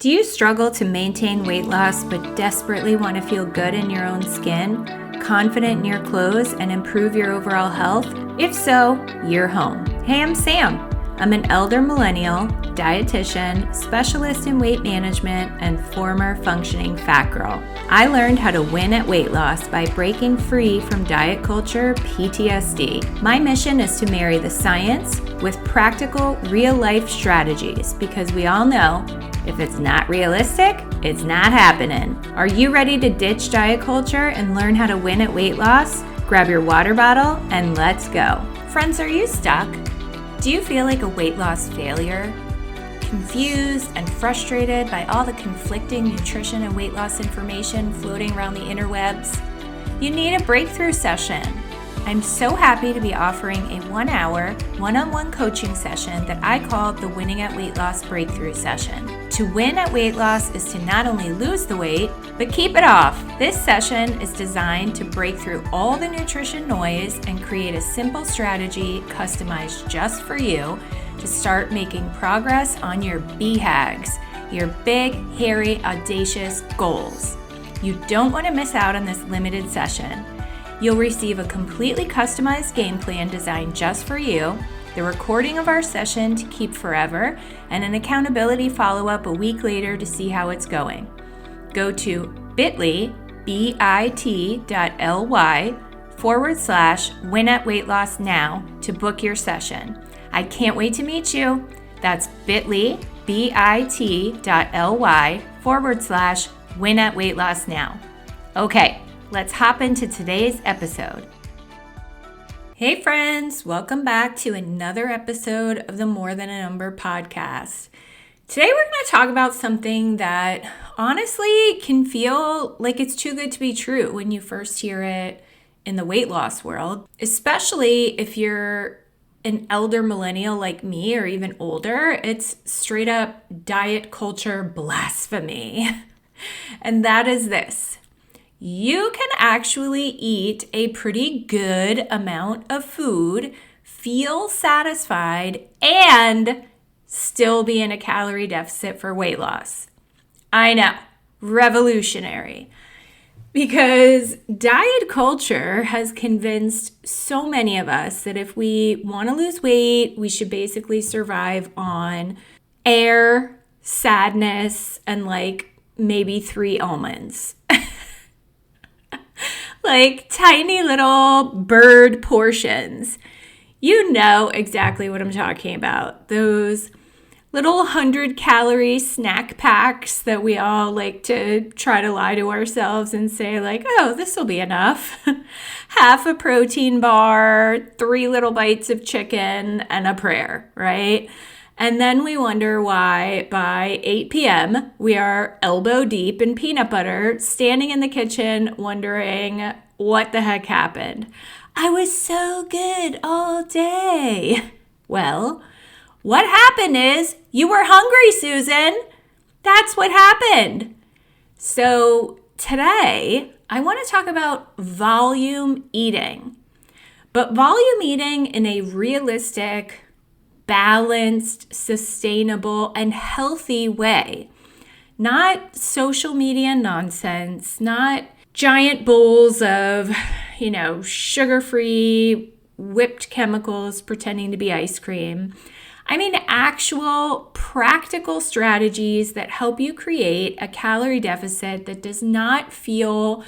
Do you struggle to maintain weight loss but desperately want to feel good in your own skin, confident in your clothes, and improve your overall health? If so, you're home. Hey, I'm Sam. I'm an elder millennial, dietitian, specialist in weight management, and former functioning fat girl. I learned how to win at weight loss by breaking free from diet culture PTSD. My mission is to marry the science with practical, real-life strategies because we all know if it's not realistic, it's not happening. Are you ready to ditch diet culture and learn how to win at weight loss? Grab your water bottle and let's go. Friends, are you stuck? Do you feel like a weight loss failure? Confused and frustrated by all the conflicting nutrition and weight loss information floating around the interwebs? You need a breakthrough session. I'm so happy to be offering a 1-hour, one-on-one coaching session that I call the Winning at Weight Loss Breakthrough Session. To win at weight loss is to not only lose the weight, but keep it off. This session is designed to break through all the nutrition noise and create a simple strategy customized just for you to start making progress on your BHAGs, your big, hairy, audacious goals. You don't want to miss out on this limited session. You'll receive a completely customized game plan designed just for you, the recording of our session to keep forever, and an accountability follow-up a week later to see how it's going. Go to bit.ly/win at weight loss now to book your session. I can't wait to meet you. That's bit.ly/win at weight loss now. Okay. Let's hop into today's episode. Hey friends, welcome back to another episode of the More Than a Number podcast. Today we're going to talk about something that honestly can feel like it's too good to be true when you first hear it in the weight loss world, especially if you're an elder millennial like me or even older. It's straight up diet culture blasphemy. And that is this. You can actually eat a pretty good amount of food, feel satisfied, and still be in a calorie deficit for weight loss. I know, revolutionary. Because diet culture has convinced so many of us that if we want to lose weight, we should basically survive on air, sadness, and maybe 3 almonds. Like tiny little bird portions. You know exactly what I'm talking about. Those little 100-calorie snack packs that we all like to try to lie to ourselves and say oh, this will be enough. Half a protein bar, 3 little bites of chicken, and a prayer, right? And then we wonder why by 8 p.m. we are elbow deep in peanut butter, standing in the kitchen wondering what the heck happened. I was so good all day. Well, what happened is you were hungry, Susan. That's what happened. So today I want to talk about volume eating, but volume eating in a realistic, balanced, sustainable, and healthy way. Not social media nonsense, not giant bowls of, sugar-free whipped chemicals pretending to be ice cream. I mean, actual practical strategies that help you create a calorie deficit that does not feel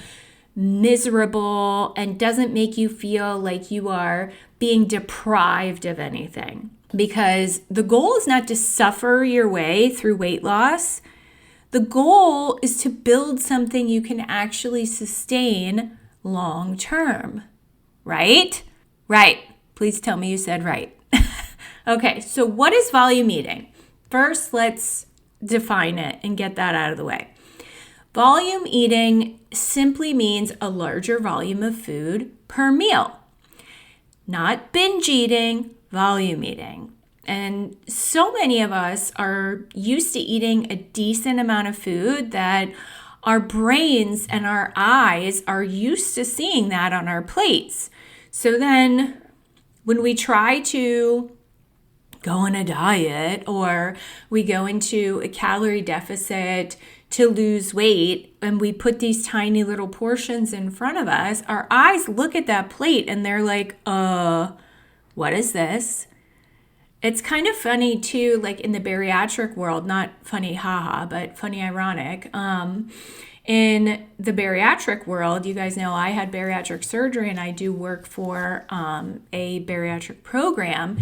miserable and doesn't make you feel like you are being deprived of anything. Because the goal is not to suffer your way through weight loss. The goal is to build something you can actually sustain long term. Right? Right. Please tell me you said right. Okay, so what is volume eating? First, let's define it and get that out of the way. Volume eating simply means a larger volume of food per meal. Not binge eating, volume eating. And so many of us are used to eating a decent amount of food that our brains and our eyes are used to seeing that on our plates. So then when we try to go on a diet or we go into a calorie deficit to lose weight and we put these tiny little portions in front of us, our eyes look at that plate and they're like, what is this? It's kind of funny too, like in the bariatric world, not funny haha, but funny ironic. In the bariatric world, you guys know I had bariatric surgery and I do work for a bariatric program.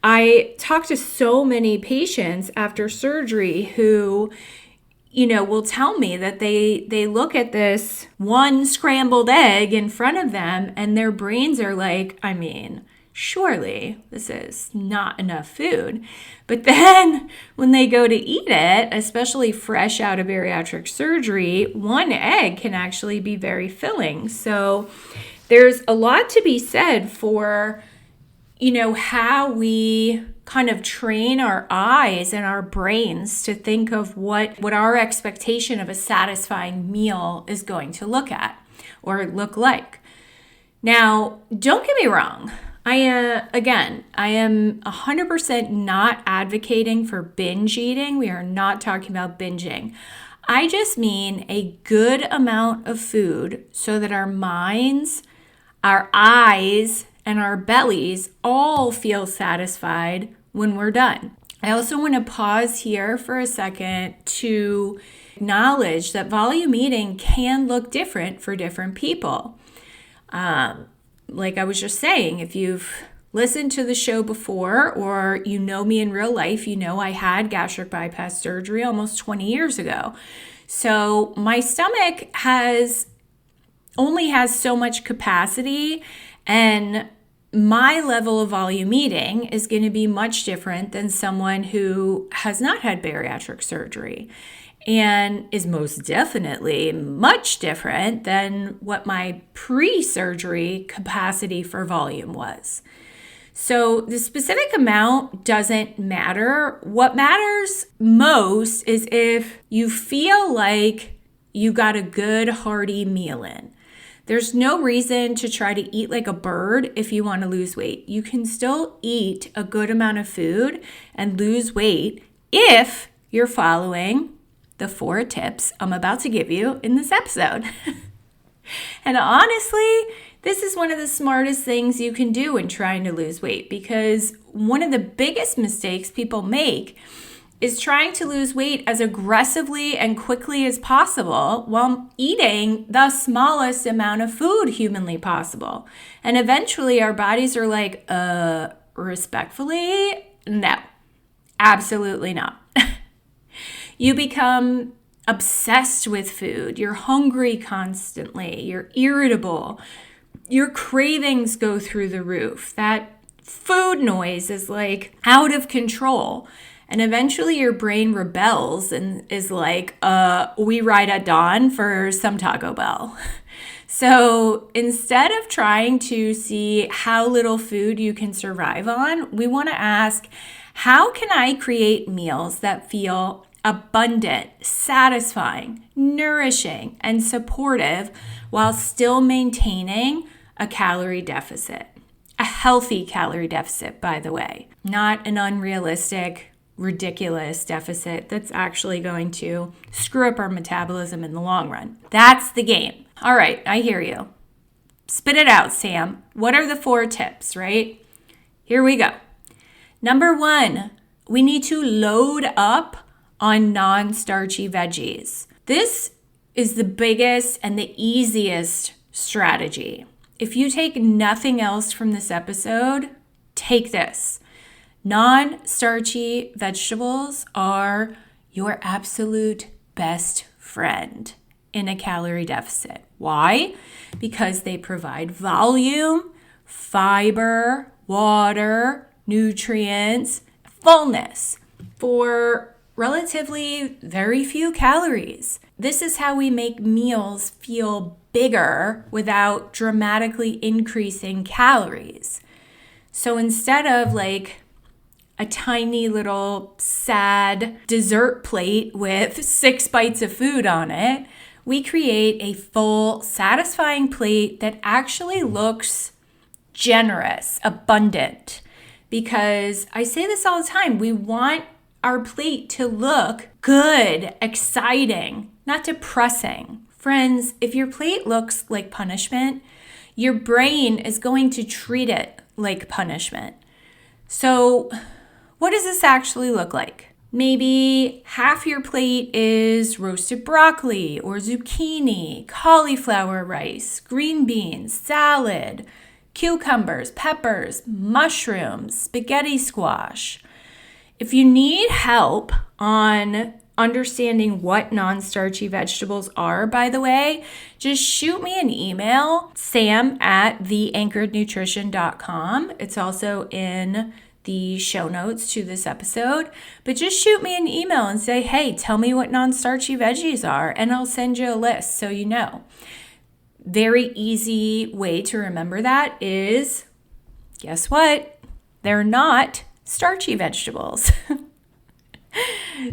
I talk to so many patients after surgery who, will tell me that they look at this one scrambled egg in front of them and their brains are like, surely this is not enough food. But then when they go to eat it, especially fresh out of bariatric surgery, one egg can actually be very filling. So there's a lot to be said for, how we kind of train our eyes and our brains to think of what our expectation of a satisfying meal is going to look like. Now, don't get me wrong. I am 100% not advocating for binge eating. We are not talking about binging. I just mean a good amount of food so that our minds, our eyes, and our bellies all feel satisfied when we're done. I also want to pause here for a second to acknowledge that volume eating can look different for different people. Like I was just saying, if you've listened to the show before or you know me in real life, I had gastric bypass surgery almost 20 years ago. So my stomach only has so much capacity, and my level of volume eating is going to be much different than someone who has not had bariatric surgery, and is most definitely much different than what my pre-surgery capacity for volume was. So the specific amount doesn't matter. What matters most is if you feel like you got a good hearty meal in. There's no reason to try to eat like a bird if you want to lose weight. You can still eat a good amount of food and lose weight if you're following the 4 tips I'm about to give you in this episode. And honestly, this is one of the smartest things you can do in trying to lose weight, because one of the biggest mistakes people make is trying to lose weight as aggressively and quickly as possible while eating the smallest amount of food humanly possible. And eventually our bodies are like, respectfully, no, absolutely not. You become obsessed with food. You're hungry constantly. You're irritable. Your cravings go through the roof. That food noise is like out of control. And eventually your brain rebels and is like, we ride at dawn for some Taco Bell. So instead of trying to see how little food you can survive on, we want to ask, how can I create meals that feel abundant, satisfying, nourishing, and supportive while still maintaining a calorie deficit? A healthy calorie deficit, by the way, not an unrealistic, ridiculous deficit that's actually going to screw up our metabolism in the long run. That's the game. All right, I hear you. Spit it out, Sam. What are the 4 tips, right? Here we go. Number 1, we need to load up on non-starchy veggies. This is the biggest and the easiest strategy. If you take nothing else from this episode, take this. Non-starchy vegetables are your absolute best friend in a calorie deficit. Why? Because they provide volume, fiber, water, nutrients, fullness for relatively very few calories. This is how we make meals feel bigger without dramatically increasing calories. So instead of like a tiny little sad dessert plate with 6 bites of food on it, we create a full, satisfying plate that actually looks generous, abundant. because I say this all the time. We want our plate to look good, exciting, not depressing. Friends, if your plate looks like punishment, your brain is going to treat it like punishment. So what does this actually look like? Maybe half your plate is roasted broccoli or zucchini, cauliflower rice, green beans, salad, cucumbers, peppers, mushrooms, spaghetti squash. If you need help on understanding what non-starchy vegetables are, by the way, just shoot me an email, sam@theanchorednutrition.com. It's also in the show notes to this episode, but just shoot me an email and say, hey, tell me what non-starchy veggies are, and I'll send you a list so you know. Very easy way to remember that is, guess what? They're not starchy vegetables.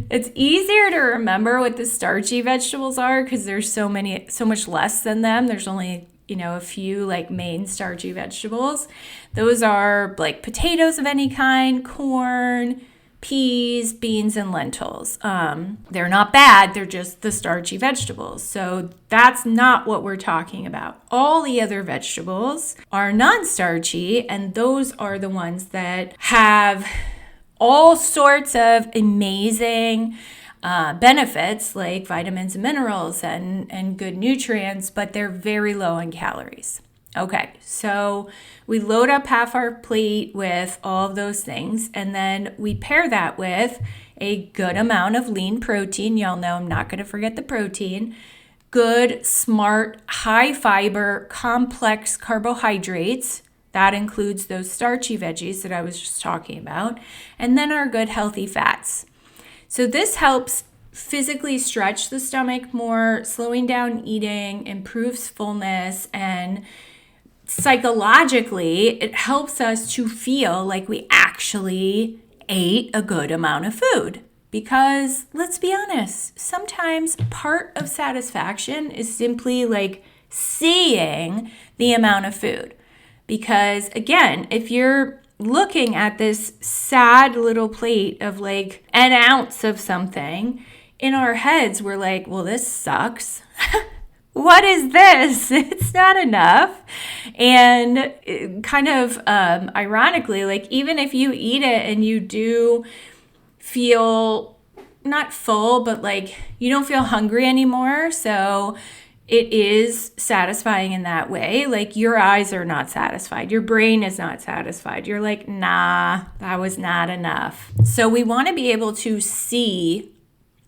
It's easier to remember what the starchy vegetables are because there's so much less than them. There's only a few like main starchy vegetables. Those are like potatoes of any kind, corn, peas, beans, and lentils. They're not bad. They're just the starchy vegetables. So that's not what we're talking about. All the other vegetables are non-starchy, and those are the ones that have all sorts of amazing benefits like vitamins and minerals and good nutrients, but they're very low in calories. Okay, so we load up half our plate with all of those things, and then we pair that with a good amount of lean protein. Y'all know I'm not going to forget the protein. Good, smart, high fiber, complex carbohydrates. That includes those starchy veggies that I was just talking about. And then our good, healthy fats. So this helps physically stretch the stomach more, slowing down eating, improves fullness, and psychologically, it helps us to feel like we actually ate a good amount of food. Because let's be honest, sometimes part of satisfaction is simply like seeing the amount of food. Because again, if you're looking at this sad little plate of like an ounce of something, in our heads, we're like, well, this sucks. What is this? It's not enough. And kind of ironically, like even if you eat it and you do feel not full, but like you don't feel hungry anymore. So it is satisfying in that way. Like your eyes are not satisfied. Your brain is not satisfied. You're like, nah, that was not enough. So we want to be able to see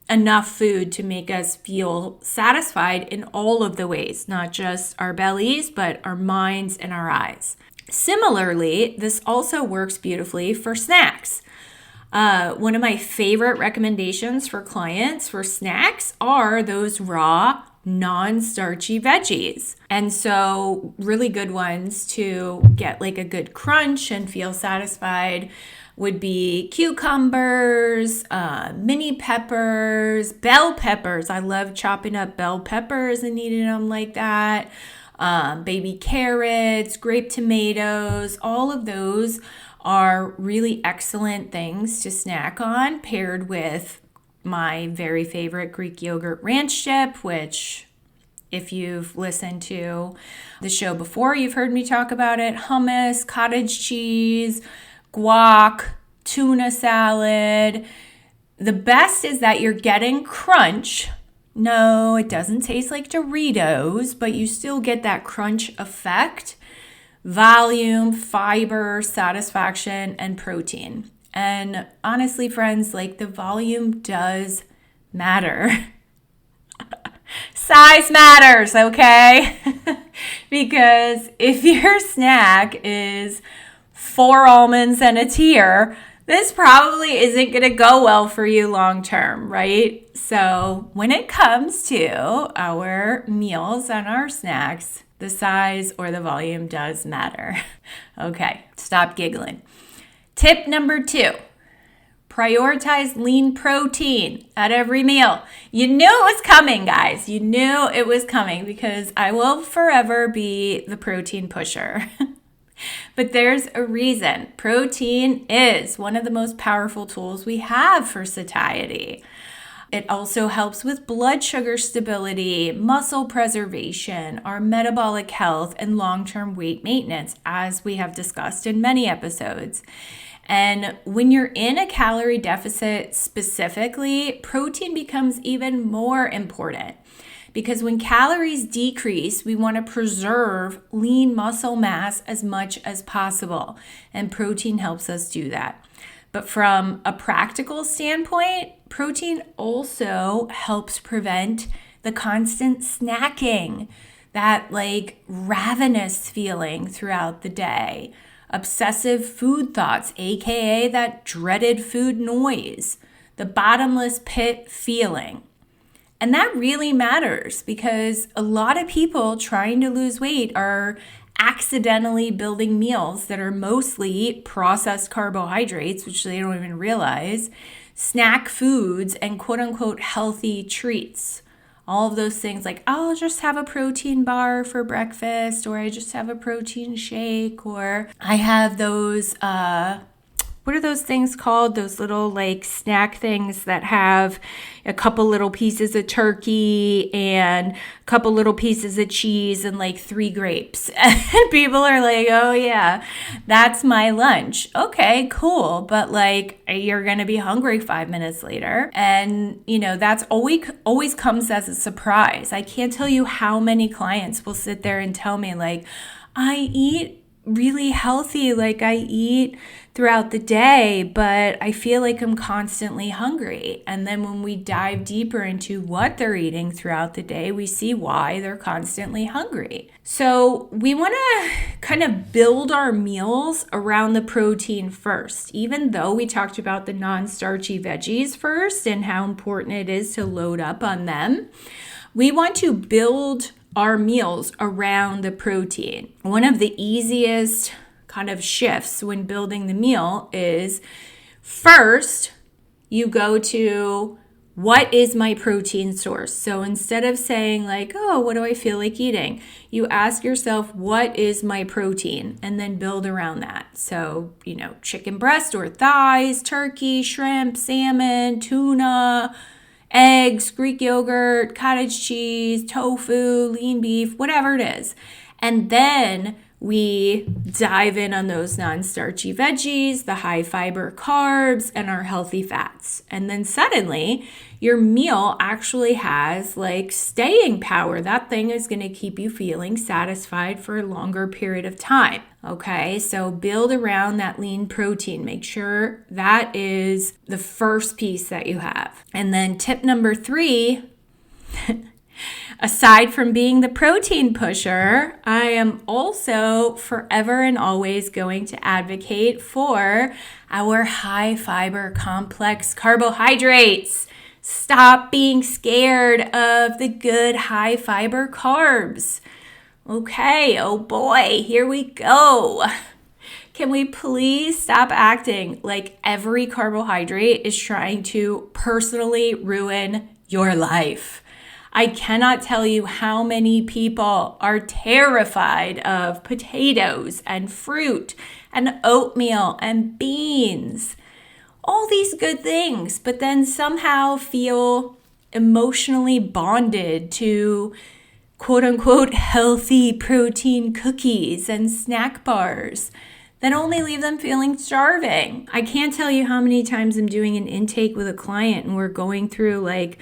enough food to make us feel satisfied in all of the ways, not just our bellies, but our minds and our eyes. Similarly, this also works beautifully for snacks. One of my favorite recommendations for clients for snacks are those raw, non-starchy veggies. And so really good ones to get like a good crunch and feel satisfied would be cucumbers, mini peppers, bell peppers. I love chopping up bell peppers and eating them like that. Baby carrots, grape tomatoes, all of those are really excellent things to snack on, paired with my very favorite Greek yogurt ranch dip, which if you've listened to the show before, you've heard me talk about it. Hummus, cottage cheese, guac, tuna salad. The best is that you're getting crunch. No, it doesn't taste like Doritos, but you still get that crunch effect, volume, fiber, satisfaction, and protein. And honestly, friends, like the volume does matter. Size matters, okay? Because if your snack is 4 almonds and a tear, this probably isn't going to go well for you long term, right? So when it comes to our meals and our snacks, the size or the volume does matter. Okay, stop giggling. Tip number 2, prioritize lean protein at every meal. You knew it was coming, guys. You knew it was coming because I will forever be the protein pusher. But there's a reason. Protein is one of the most powerful tools we have for satiety. It also helps with blood sugar stability, muscle preservation, our metabolic health, and long-term weight maintenance, as we have discussed in many episodes. And when you're in a calorie deficit specifically, protein becomes even more important. Because when calories decrease, we want to preserve lean muscle mass as much as possible. And protein helps us do that. But from a practical standpoint, protein also helps prevent the constant snacking, that ravenous feeling throughout the day, obsessive food thoughts, aka that dreaded food noise, the bottomless pit feeling. And that really matters because a lot of people trying to lose weight are accidentally building meals that are mostly processed carbohydrates, which they don't even realize, snack foods, and quote unquote healthy treats. All of those things like, oh, I'll just have a protein bar for breakfast, or I just have a protein shake, or I have those, what are those things called? Those little snack things that have a couple little pieces of turkey and a couple little pieces of cheese and 3 grapes. And people are like, oh yeah, that's my lunch. Okay, cool. But you're going to be hungry 5 minutes later. And that's always comes as a surprise. I can't tell you how many clients will sit there and tell me I eat really healthy, I eat throughout the day, but I feel like I'm constantly hungry. And then when we dive deeper into what they're eating throughout the day, we see why they're constantly hungry. So we want to kind of build our meals around the protein first, even though we talked about the non-starchy veggies first and how important it is to load up on them. We want to build our meals around the protein. One of the easiest kind of shifts when building the meal is first you go to what is my protein source? So instead of saying oh, what do I feel like eating? You ask yourself, what is my protein? And then build around that. So, chicken breast or thighs, turkey, shrimp, salmon, tuna, eggs, Greek yogurt, cottage cheese, tofu, lean beef, whatever it is. And then we dive in on those non-starchy veggies, the high fiber carbs, and our healthy fats. And then suddenly your meal actually has staying power. That thing is going to keep you feeling satisfied for a longer period of time. Okay, so build around that lean protein. Make sure that is the first piece that you have. And then tip number 3, aside from being the protein pusher, I am also forever and always going to advocate for our high fiber complex carbohydrates. Stop being scared of the good high fiber carbs. Okay, oh boy, here we go. Can we please stop acting like every carbohydrate is trying to personally ruin your life? I cannot tell you how many people are terrified of potatoes and fruit and oatmeal and beans. All these good things, but then somehow feel emotionally bonded to quote unquote healthy protein cookies and snack bars that only leave them feeling starving. I can't tell you how many times I'm doing an intake with a client and we're going through a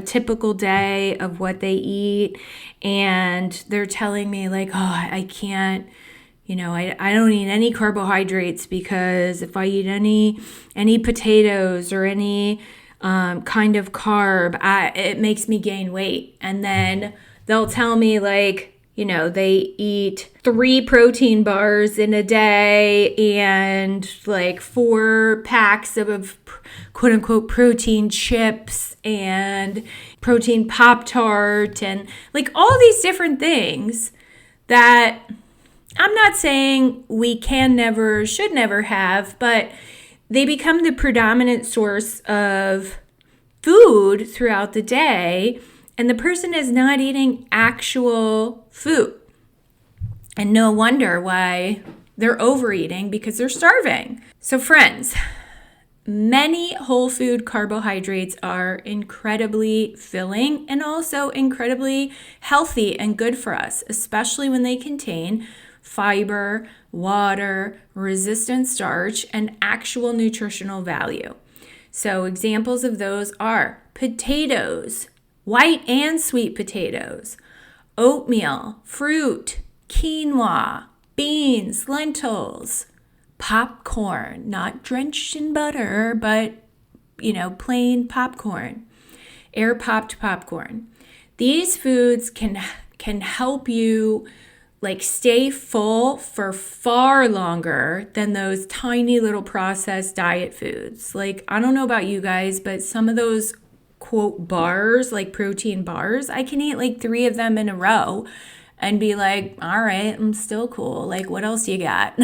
typical day of what they eat, and they're telling me oh, I can't, I don't eat any carbohydrates because if I eat any potatoes or any kind of carb, it makes me gain weight. And then they'll tell me they eat 3 protein bars in a day and 4 packs of quote unquote protein chips and protein Pop-Tart and all these different things that I'm not saying we can never, should never have, but they become the predominant source of food throughout the day. And the person is not eating actual food. And no wonder why They're overeating because they're starving. So friends, many whole food carbohydrates are incredibly filling and also incredibly healthy and good for us, especially when they contain fiber, water, resistant starch, and actual nutritional value. So examples of those are potatoes, white and sweet potatoes, oatmeal, fruit, quinoa, beans, lentils, popcorn, not drenched in butter, but, plain popcorn, air popped popcorn. These foods can help you stay full for far longer than those tiny little processed diet foods. I don't know about you guys, but some of those quote bars, like protein bars, I can eat 3 of them in a row and be like, all right, I'm still cool. What else you got?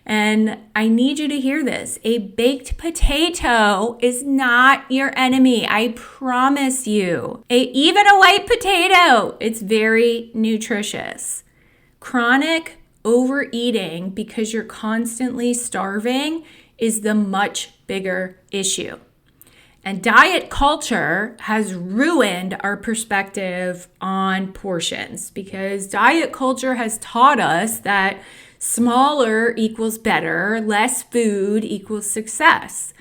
And I need you to hear this. A baked potato is not your enemy. I promise you. Even a white potato, it's very nutritious. Chronic overeating because you're constantly starving is the much bigger issue. And diet culture has ruined our perspective on portions because diet culture has taught us that smaller equals better, less food equals success.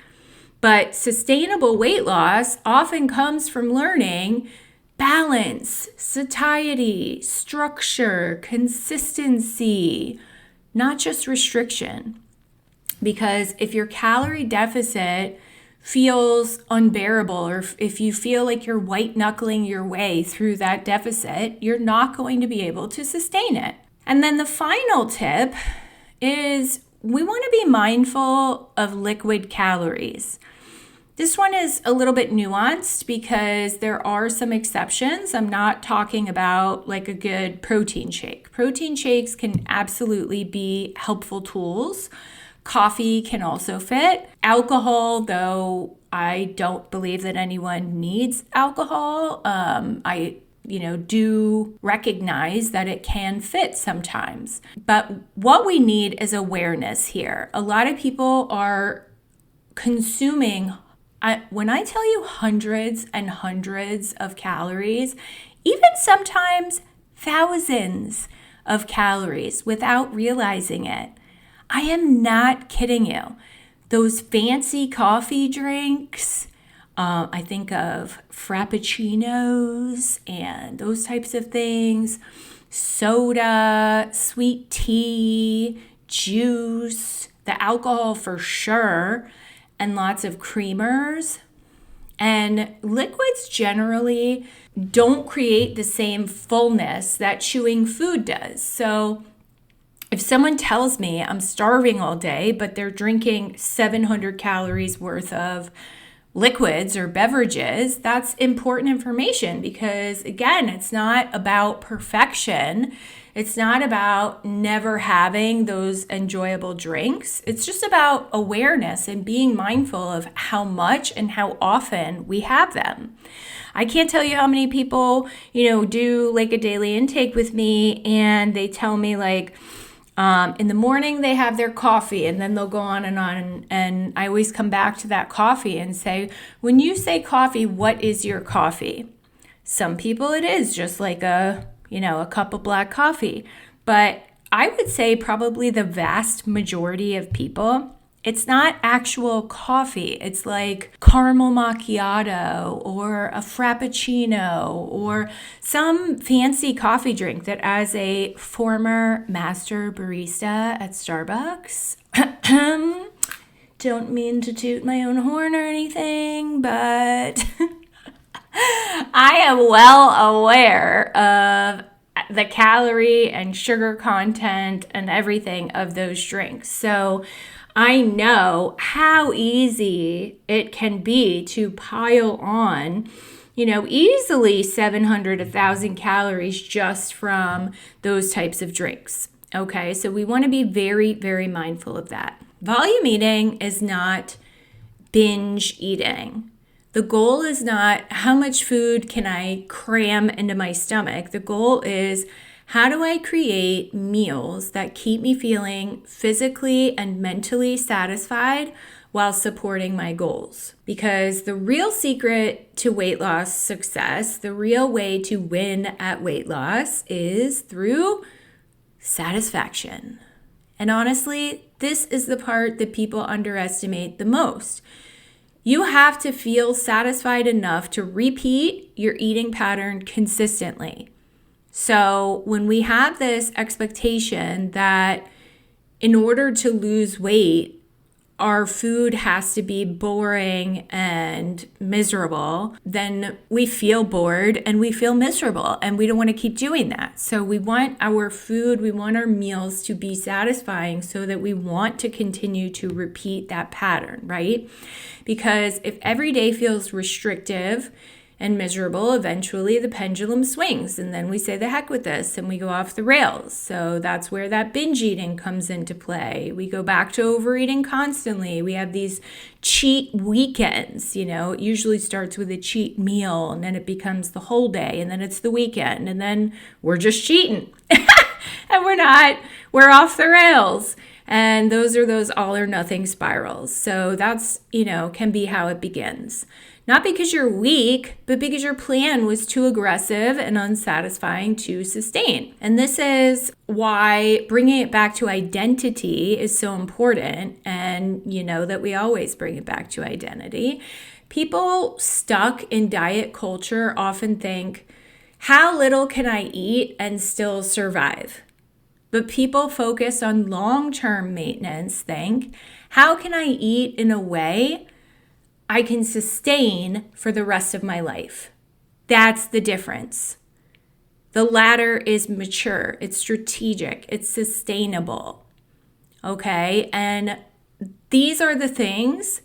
But sustainable weight loss often comes from learning balance, satiety, structure, consistency, not just restriction. Because if your calorie deficit feels unbearable, or if you feel like you're white knuckling your way through that deficit, you're not going to be able to sustain it. And then the final tip is we want to be mindful of liquid calories. This one is a little bit nuanced because there are some exceptions. I'm not talking about a good protein shake. Protein shakes can absolutely be helpful tools. Coffee can also fit. Alcohol, though I don't believe that anyone needs alcohol, I do recognize that it can fit sometimes. But what we need is awareness here. A lot of people are consuming, when I tell you hundreds and hundreds of calories, even sometimes thousands of calories without realizing it. I am not kidding you. Those fancy coffee drinks, I think of frappuccinos and those types of things, soda, sweet tea, juice, the alcohol for sure, and lots of creamers. And liquids generally don't create the same fullness that chewing food does. So if someone tells me I'm starving all day, but they're drinking 700 calories worth of liquids or beverages, that's important information because, again, it's not about perfection. It's not about never having those enjoyable drinks. It's just about awareness and being mindful of how much and how often we have them. I can't tell you how many people, do a daily intake with me and they tell me in the morning, they have their coffee and then they'll go on. And I always come back to that coffee and say, when you say coffee, what is your coffee? Some people, it is just a cup of black coffee. But I would say probably the vast majority of people, it's not actual coffee. It's caramel macchiato or a frappuccino or some fancy coffee drink that, as a former master barista at Starbucks, don't mean to toot my own horn or anything, but I am well aware of the calorie and sugar content and everything of those drinks. So I know how easy it can be to pile on, easily 700, 1,000 calories just from those types of drinks. Okay, so we want to be very, very mindful of that. Volume eating is not binge eating. The goal is not how much food can I cram into my stomach. The goal is How do I create meals that keep me feeling physically and mentally satisfied while supporting my goals? Because the real secret to weight loss success, the real way to win at weight loss is through satisfaction. And honestly, this is the part that people underestimate the most. You have to feel satisfied enough to repeat your eating pattern consistently. So when we have this expectation that in order to lose weight, our food has to be boring and miserable, then we feel bored and we feel miserable and we don't want to keep doing that. So we want our food, we want our meals to be satisfying so that we want to continue to repeat that pattern, right? Because if every day feels restrictive and miserable, eventually the pendulum swings and then we say the heck with this and we go off the rails. So that's where that binge eating comes into play. We go back to overeating constantly. We have these cheat weekends, it usually starts with a cheat meal and then it becomes the whole day and then it's the weekend and then we're just cheating and we're off the rails. And those are those all or nothing spirals. So that's, can be how it begins. Not because you're weak, but because your plan was too aggressive and unsatisfying to sustain. And this is why bringing it back to identity is so important. And that we always bring it back to identity. People stuck in diet culture often think, how little can I eat and still survive? But people focus on long-term maintenance think, how can I eat in a way I can sustain for the rest of my life? That's the difference. The latter is mature, it's strategic, it's sustainable. Okay? And these are the things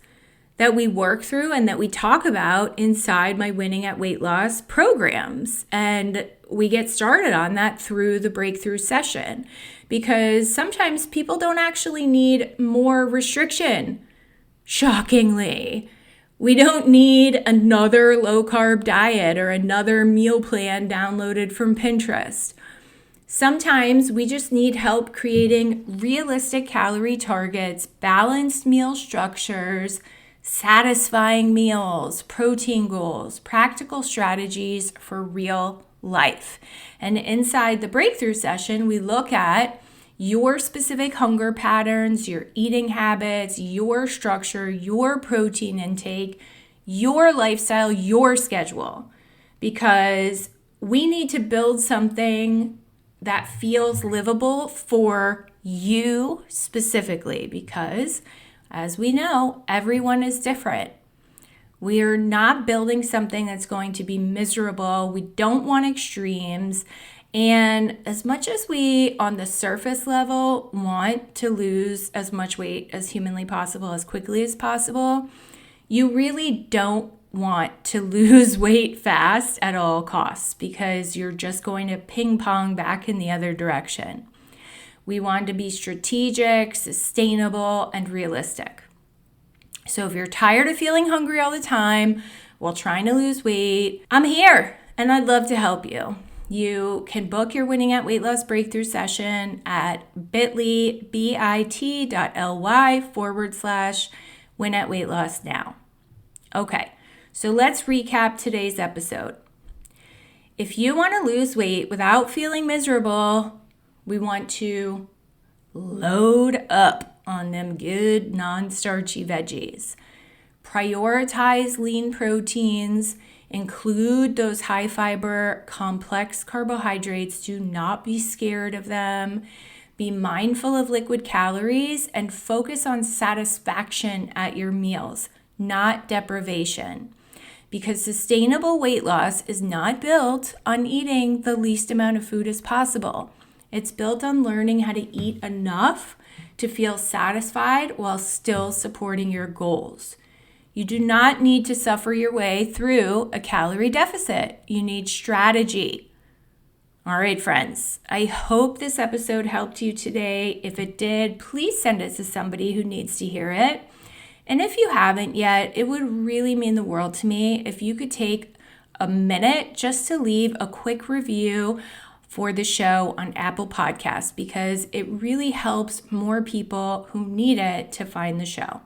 that we work through and that we talk about inside my Winning at Weight Loss programs. And we get started on that through the breakthrough session because sometimes people don't actually need more restriction. Shockingly, we don't need another low-carb diet or another meal plan downloaded from Pinterest. Sometimes we just need help creating realistic calorie targets, balanced meal structures, satisfying meals, protein goals, practical strategies for real life. And inside the breakthrough session, we look at your specific hunger patterns, your eating habits, your structure, your protein intake, your lifestyle, your schedule. Because we need to build something that feels livable for you specifically because, as we know, everyone is different. We are not building something that's going to be miserable. We don't want extremes. And as much as we, on the surface level, want to lose as much weight as humanly possible, as quickly as possible, you really don't want to lose weight fast at all costs because you're just going to ping pong back in the other direction. We want to be strategic, sustainable, and realistic. So if you're tired of feeling hungry all the time while trying to lose weight, I'm here and I'd love to help you. You can book your Winning at Weight Loss breakthrough session at bit.ly/win at weight loss now. Okay, so let's recap today's episode. If you want to lose weight without feeling miserable, we want to load up on them good non-starchy veggies. Prioritize lean proteins. Include those high fiber, complex carbohydrates. Do not be scared of them. Be mindful of liquid calories and focus on satisfaction at your meals, not deprivation. Because sustainable weight loss is not built on eating the least amount of food as possible. It's built on learning how to eat enough to feel satisfied while still supporting your goals. You do not need to suffer your way through a calorie deficit. You need strategy. All right, friends, I hope this episode helped you today. If it did, please send it to somebody who needs to hear it. And if you haven't yet, it would really mean the world to me if you could take a minute just to leave a quick review for the show on Apple Podcasts because it really helps more people who need it to find the show.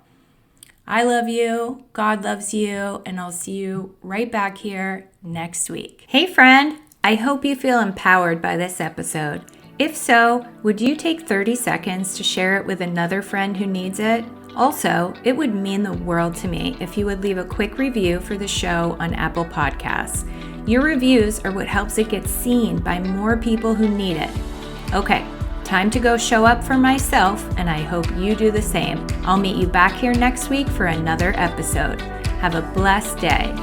I love you, God loves you, and I'll see you right back here next week. Hey friend, I hope you feel empowered by this episode. If so, would you take 30 seconds to share it with another friend who needs it? Also, it would mean the world to me if you would leave a quick review for the show on Apple Podcasts. Your reviews are what helps it get seen by more people who need it. Okay, time to go show up for myself, and I hope you do the same. I'll meet you back here next week for another episode. Have a blessed day.